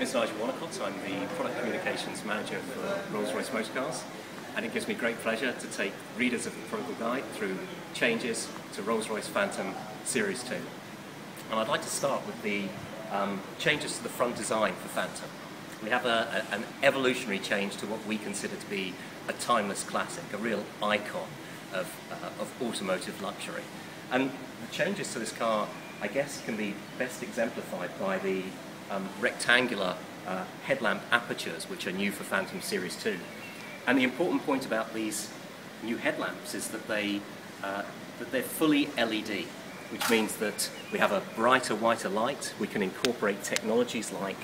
is Nigel Wonnacott. I'm the Product Communications Manager for Rolls-Royce Motor Cars, and it gives me great pleasure to take readers of the Prodigal Guide through changes to Rolls-Royce Phantom Series 2. And I'd like to start with the changes to the front design for Phantom. We have an evolutionary change to what we consider to be a timeless classic, a real icon of automotive luxury. And the changes to this car, I guess, can be best exemplified by the rectangular headlamp apertures, which are new for Phantom Series 2. And the important point about these new headlamps is that they're fully LED, which means that we have a brighter, whiter light. We can incorporate technologies like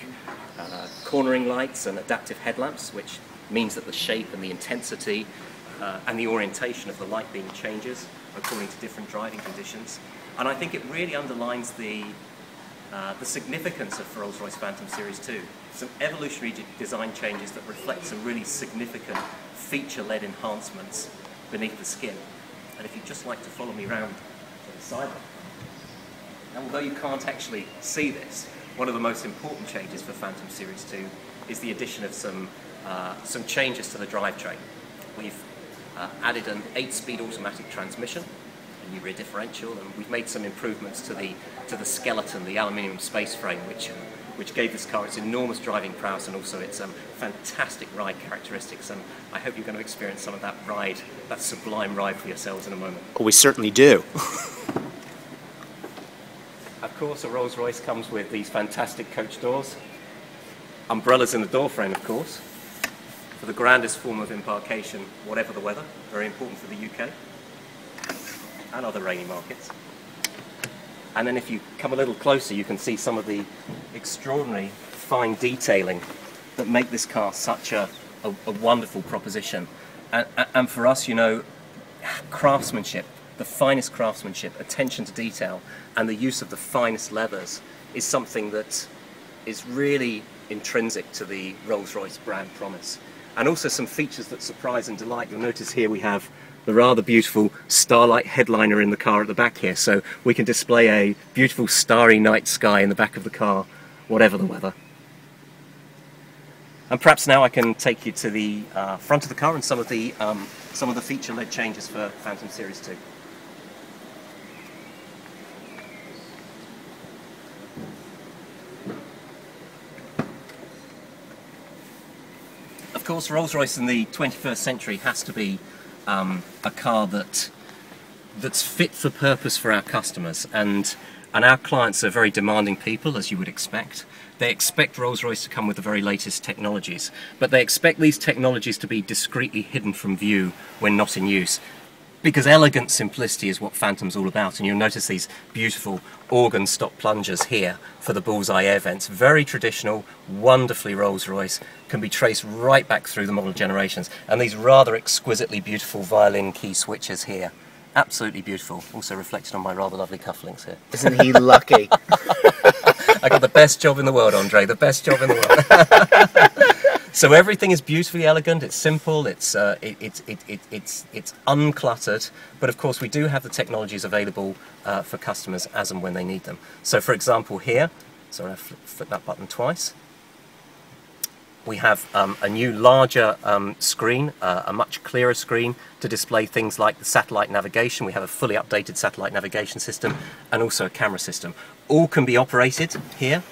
cornering lights and adaptive headlamps, which means that the shape and the intensity and the orientation of the light beam changes according to different driving conditions. And I think it really underlines the significance of Rolls-Royce Phantom Series 2. Some evolutionary design changes that reflect some really significant feature-led enhancements beneath the skin. And if you'd just like to follow me around to the side. Now, although you can't actually see this, one of the most important changes for Phantom Series 2 is the addition of some changes to the drivetrain. We've added an 8-speed automatic transmission, a new rear differential, and we've made some improvements to the skeleton, the aluminium space frame, which gave this car its enormous driving prowess and also its fantastic ride characteristics. And I hope you're going to experience some of that ride, that sublime ride for yourselves in a moment. Oh, we certainly do. Of course, a Rolls-Royce comes with these fantastic coach doors, umbrellas in the door frame, of course, for the grandest form of embarkation, whatever the weather, very important for the UK and other rainy markets. And then if you come a little closer, you can see some of the extraordinary fine detailing that make this car such a wonderful proposition. And for us, you know, craftsmanship, the finest craftsmanship, attention to detail, and the use of the finest leathers is something that is really intrinsic to the Rolls-Royce brand promise. And also some features that surprise and delight. You'll notice here we have the rather beautiful starlight headliner in the car at the back here, so we can display a beautiful starry night sky in the back of the car, whatever the weather. And perhaps now I can take you to the front of the car and some of the feature-led changes for Phantom Series 2. Of course, Rolls-Royce in the 21st century has to be a car that's fit for purpose for our customers, and our clients are very demanding people, as you would expect. They expect Rolls-Royce to come with the very latest technologies, but they expect these technologies to be discreetly hidden from view when not in use. Because elegant simplicity is what Phantom's all about, and you'll notice these beautiful organ stop plungers here for the bullseye air vents. Very traditional, wonderfully Rolls-Royce, can be traced right back through the model generations. And these rather exquisitely beautiful violin key switches here. Absolutely beautiful. Also reflected on my rather lovely cufflinks here. Isn't he lucky? I got the best job in the world, Andre, the best job in the world. So everything is beautifully elegant, it's simple, it's uncluttered, but of course we do have the technologies available for customers as and when they need them. So for example here, sorry I flipped that button twice, we have a new larger screen, a much clearer screen to display things like the satellite navigation. We have a fully updated satellite navigation system and also a camera system. All can be operated here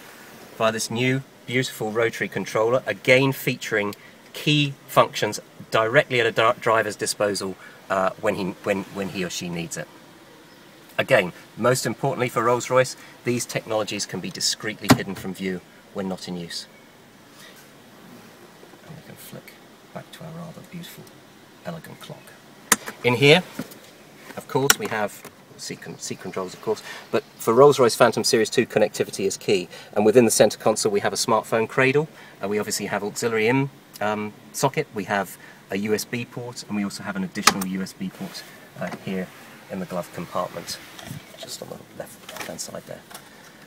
by this new beautiful rotary controller, again featuring key functions directly at a driver's disposal when he or she needs it. Again, most importantly for Rolls-Royce, these technologies can be discreetly hidden from view when not in use. And we can flick back to our rather beautiful, elegant clock. In here, of course, we have seat controls, of course, but for Rolls-Royce Phantom Series 2, connectivity is key. And within the centre console, we have a smartphone cradle. We obviously have auxiliary in socket. We have a USB port, and we also have an additional USB port here in the glove compartment, just on the left-hand side there.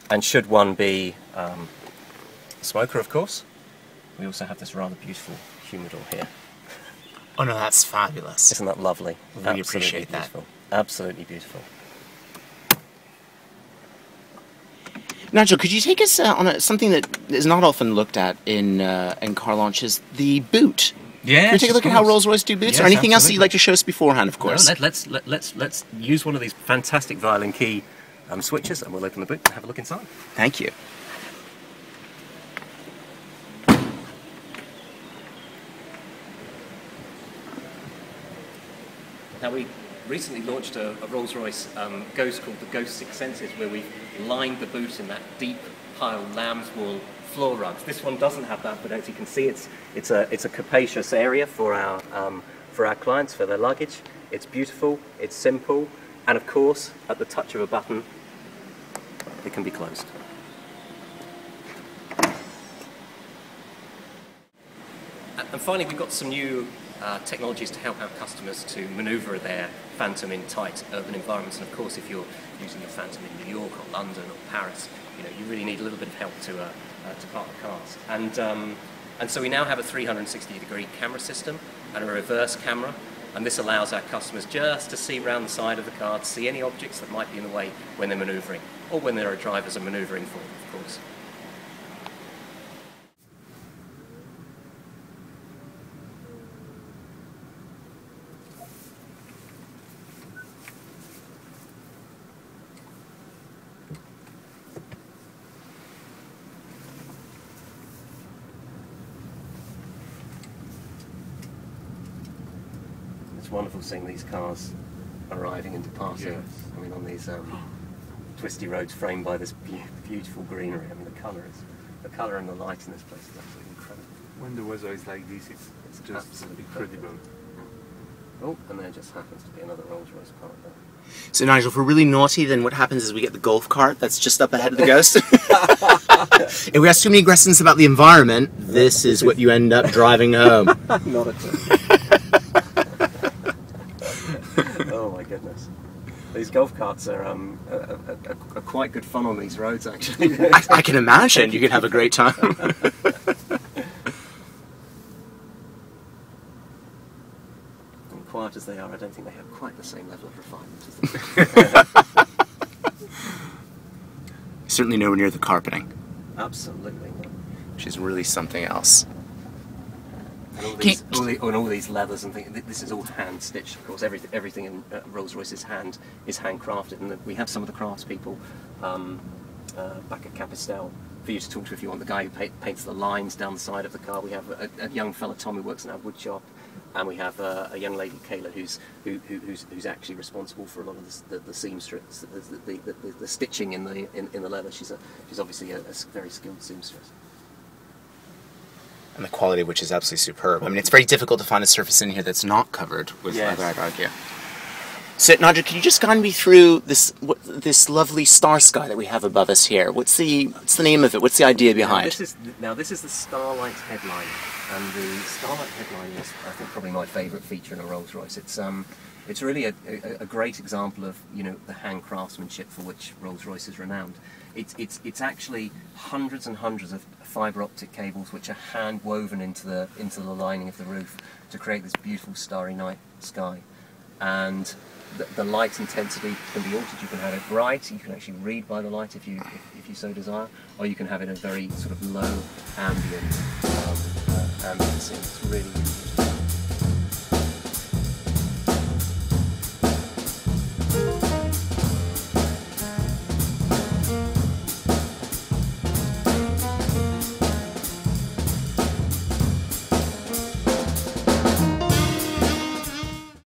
And should one be a smoker, of course, we also have this rather beautiful humidor here. Oh no, that's fabulous. Isn't that lovely? Really appreciate that. Absolutely beautiful. Nigel, could you take us on something that is not often looked at in car launches, the boot? Yeah. Can we take a look at how Rolls-Royce do boots, or anything else that you'd like to show us beforehand, of course? No, let's use one of these fantastic violin key switches, and we'll open the boot and have a look inside. Thank you. Now, we recently launched a Rolls-Royce Ghost called the Ghost Six Senses, where we lined the boot in that deep pile lamb's wool floor rugs. This one doesn't have that, but as you can see, it's a capacious area for our clients, for their luggage. It's beautiful, it's simple, and of course, at the touch of a button, it can be closed. And finally, we've got some new technologies to help our customers to manoeuvre their Phantom in tight urban environments. And of course, if you're using your Phantom in New York or London or Paris, you really need a little bit of help to park the cars. And so we now have a 360-degree camera system and a reverse camera, and this allows our customers just to see round the side of the car, to see any objects that might be in the way when they're manoeuvring, or when their drivers are manoeuvring for them, of course. It's wonderful seeing these cars arriving and departing. Yes. I mean, on these twisty roads framed by this beautiful greenery. I mean, the colour and the light in this place is absolutely incredible. When the weather is like this, it's just absolutely incredible. Oh, and there just happens to be another Rolls-Royce part there. So Nigel, if we're really naughty, then what happens is we get the golf cart that's just up ahead of the Ghost. If we ask too many questions about the environment, this is what you end up driving home. Not at all. Oh my goodness. These golf carts are quite good fun on these roads, actually. I can imagine you can have a great time. And quiet as they are, I don't think they have quite the same level of refinement as them. Certainly nowhere near the carpeting, Absolutely not. which is really something else. And all these leathers and things. This is all hand stitched, of course. Everything in Rolls-Royce is handcrafted, and we have some of the craftspeople back at Capistel for you to talk to if you want. The guy who paints the lines down the side of the car. We have a young fella, Tom, who works in our wood shop, and we have a young lady, Kayla, who's actually responsible for a lot of the seamstress, the stitching in the leather. She's obviously a very skilled seamstress. And the quality of which is absolutely superb. I mean, it's very difficult to find a surface in here that's not covered with leather, I'd argue. So, Nigel, can you just guide me through this lovely star sky that we have above us here? What's the name of it? What's the idea behind? This is the Starlight headline, and the Starlight headline is, I think, probably my favourite feature in a Rolls-Royce. It's really a great example of the hand craftsmanship for which Rolls-Royce is renowned. It's actually hundreds and hundreds of fibre optic cables which are hand woven into the lining of the roof to create this beautiful starry night sky. And the light intensity can be altered. You can have it bright, you can actually read by the light if you so desire, or you can have it a very sort of low ambient scene. It's really